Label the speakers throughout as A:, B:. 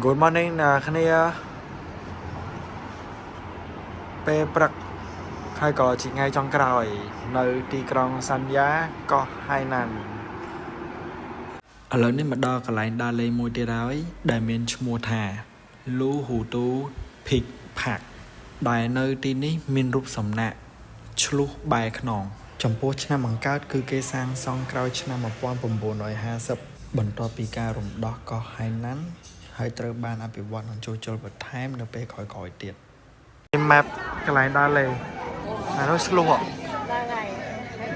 A: Good morning គ្នាពេលព្រឹកហើយក៏ជាថ្ងៃចុងក្រោយនៅទីក្រុងសាន់យ៉ាកោះហៃណានឥឡូវនេះមកដល់កន្លែងដើរលេងមួយទៀតហើយដែលមានឈ្មោះថាលូហ៊ូទូភិកផាក់ដែលនៅទីនេះមានរូបសំណាកឆ្លុះបែរខ្នងចំពោះឆ្នាំបង្កើតគឺគេសាងសង់ក្រោយឆ្នាំ1950បន្ទាប់ពីការរំដោះកោះហៃណានហើយត្រូវបានអភិវឌ្ឍនិងជួសជុលបន្ថែមនៅពេលក្រោយៗទៀតម៉ាប់កន្លែងដើរលេងអានោះឆ្លុះ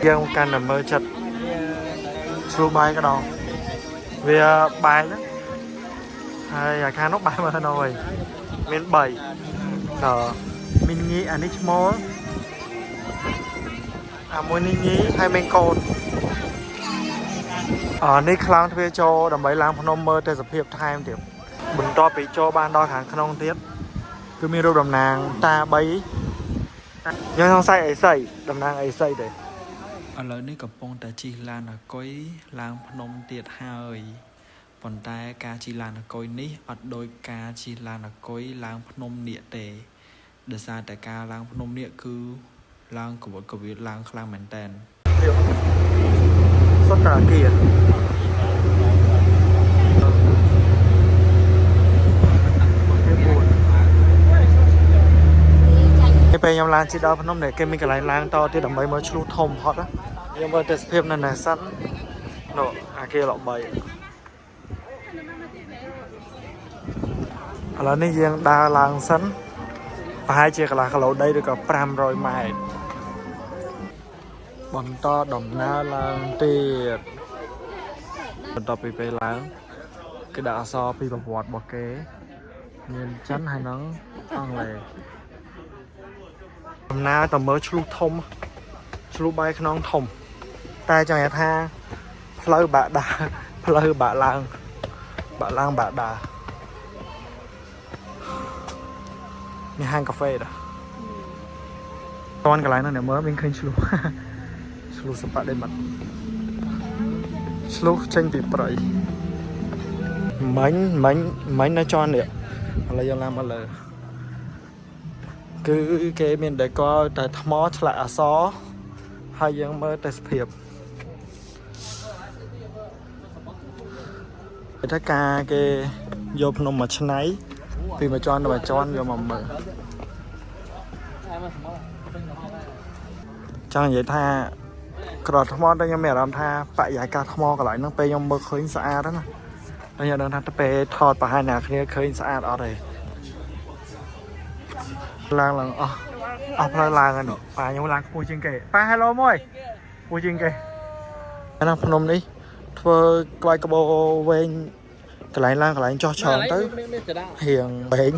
A: យើងកាន់តែមើលចិត្តឆ្លុះបាយក៏ដល់វាបាយហ្នឹងហើយអាខាងនោះបាយមើលនៅហើយមាន3ដល់មានញីអានេះឈ្មោលអាមួយនេះញីហើយមានកូននេះខ្លោងទ្វារចូលដើម្បីឡើងភ្នំមើលទេសភាពថែមទៀតបន្ទាប់ពីចូលបានដល់ខាងក្នុងទៀតគឺមានរូបតំណាងតា3យើងសង្ស័យអីសីតំណាងអីសីទេឥឡូវនេះកំពុងតែជិះឡានអាគុយឡើងភ្នំទៀតហើយប៉ុន្តែការជិះឡានអាគុយនេះអត់ដូចការជិះឡានអាគុយឡើងភ្នំនៀកទេដោយសារតែការឡើងភ្នំនៀកគឺឡើងកវិតកវិតឡើងខ្លាំងមែនតើសុទ្ធតែអាគារពេលខ្ញុំឡើងជិះដល់ភ្នំនេះគេមានកន្លែងឡើងតទៀតដើម្បីមើលឆ្លុះធំហត់ខ្ញុំមើលទេសភាពនៅណាសិននោះអាគារឡ3ឥឡូវនេះយើងដើរឡើងសិនប្រហែលជាកន្លះគីឡូដីឬក៏500ម៉ែត្របន្តដំណើរឡើងទៀតបន្ទាប់ពីពេលឡើងគេដាក់អក្សរពីប្រវត្តិរបស់គេមានចិនហើយនិងអង់គ្លេសដំណើរទៅមើលឆ្លុះធំឆ្លុះបាយខ្នងធំតែចង់និយាយថាផ្លូវបាក់ដើរផ្លូវបាក់ឡើងបាក់ដើរមានហាងកាហ្វេដែរតន់កន្លែងនោះអ្នកមើលមានឃើញឆ្លុះឆ្លុះសប៉ាដេម៉ាត់ឆ្លុះចេញពីព្រៃមិញនៅចន់នេះឥឡូវយើងឡើងមកលើគឺគេមានតែកតែថ្មឆ្លាក់អក្សរហើយយើងមើលទេសភាពតែការគេយកភ្នំមកឆ្នៃពីមួយជាន់ទៅមួយជាន់យកមកមើលចង់និយាយថាក្របថ្មតែខ្ញុំមានអារម្មណ៍ថាបរិយាកាសថ្មកន្លែងហ្នឹងពេលខ្ញុំមើលឃើញស្អាតណាហើយខ្ញុំដឹងថាទៅពេលថតប្រហែលអ្នកគ្នាឃើញស្អាតអត់ទេឡើងអស់ផ្លូវឡើងហ្នឹងប៉ាខ្ញុំឡើងខ្ពស់ជាងគេប៉ា hello មួយខ្ពស់ជាងគេអាហ្នឹងភ្នំនេះធ្វើក្បាច់ក្បូរវែងកន្លែងឡើងកន្លែងចោះច្រើនទៅរៀងវែង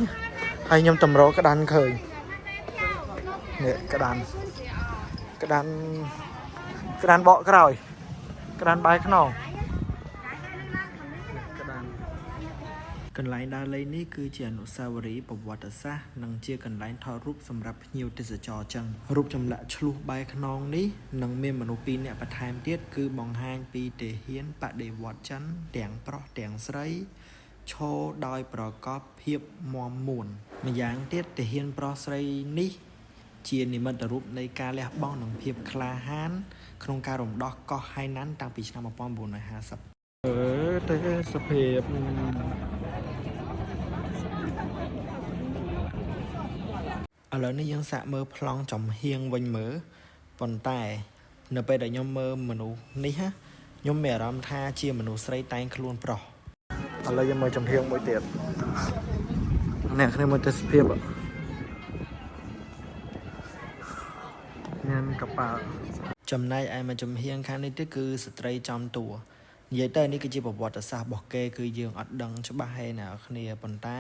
A: ហើយខ្ញុំតម្រូវក្តាន់ឃើញនេះក្តាន់បកក្រោយក្តាន់បាយខ្នងកន្លែងដើរលេងនេះគឺជាអនុស្សាវរីយ៍ប្រវត្តិសាស្ត្រនិងជាកន្លែងថតរូបសម្រាប់ភ្ញៀវទេសចរចឹងរូបចម្លាក់ឆ្លុះបែរខ្នងនេះនឹងមានមនុស្ស2នាក់បន្ថែមទៀតគឺបង្ហាញពីទាហានបដិវត្តន៍ចិនទាំងប្រុសទាំងស្រីឈរដោយប្រកបភាពមាំមួនម្យ៉ាងទៀតទាហានប្រុសស្រីនេះជានិមិត្តរូបនៃការលះបង់និងភាពក្លាហានក្នុងការរំដោះកោះហៃណានតាំងពីឆ្នាំ1950ទេសភាពឥឡូវនេះយើងសាកមើលប្លង់ចំហៀងវិញមើលប៉ុន្តែនៅពេលដែលខ្ញុំមើលមនុស្សនេះខ្ញុំមានអារម្មណ៍ថាជាមនុស្សស្រីតែងខ្លួនប្រុសឥឡូវយើងមើលចំហៀងមួយទៀតអ្នកគ្នាមើលទេសភាពមានកប៉ាល់ចំណែកឯមួយចំហៀងខាងនេះទៀតគឺស្ត្រីចំតួនិយាយទៅនេះគឺជាប្រវត្តិសាស្ត្ររបស់គេគឺយើងអត់ដឹងច្បាស់ទេអ្នកគ្នាប៉ុន្តែ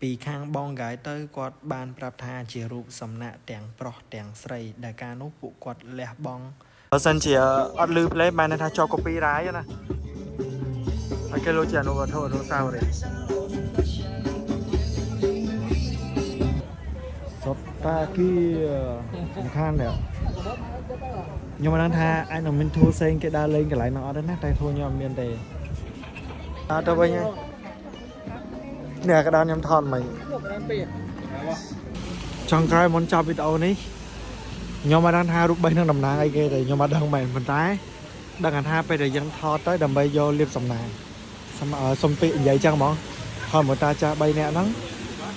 A: ពីខាងបងកាយទៅគាត់បានប្រាប់ថាជារូបសំណាកទាំងប្រុសទាំងស្រីដែលការនោះពួកគាត់លះបង់បើសិនជាអត់លឺភ្លេងបានថាជាប់ copyright ណាហើយគេលោកជាអនុវត្ថុអនុស្សាវរីយ៍សុតតាគីសំខាន់ដែរខ្ញុំមិនដឹងថាអាចនឹងមានធូរផ្សេងគេដើរលេងកន្លែងនោះអត់ទេណាតែធូរខ្ញុំអត់មានទេទៅវិញ nè cái đàn nhắm thon mày trong cái món chào video này nhóm mà đang hai rút bay năng đầm nàng ai kia thì nhóm mà đang mày mình trái đang hành hai bây giờ dân thọ tới đầm bay vô liệp sầm nàng xong ở sông tị vậy chăng món thôi một ta cha bay nè nắng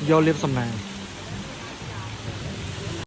A: vô liệp sầm nàng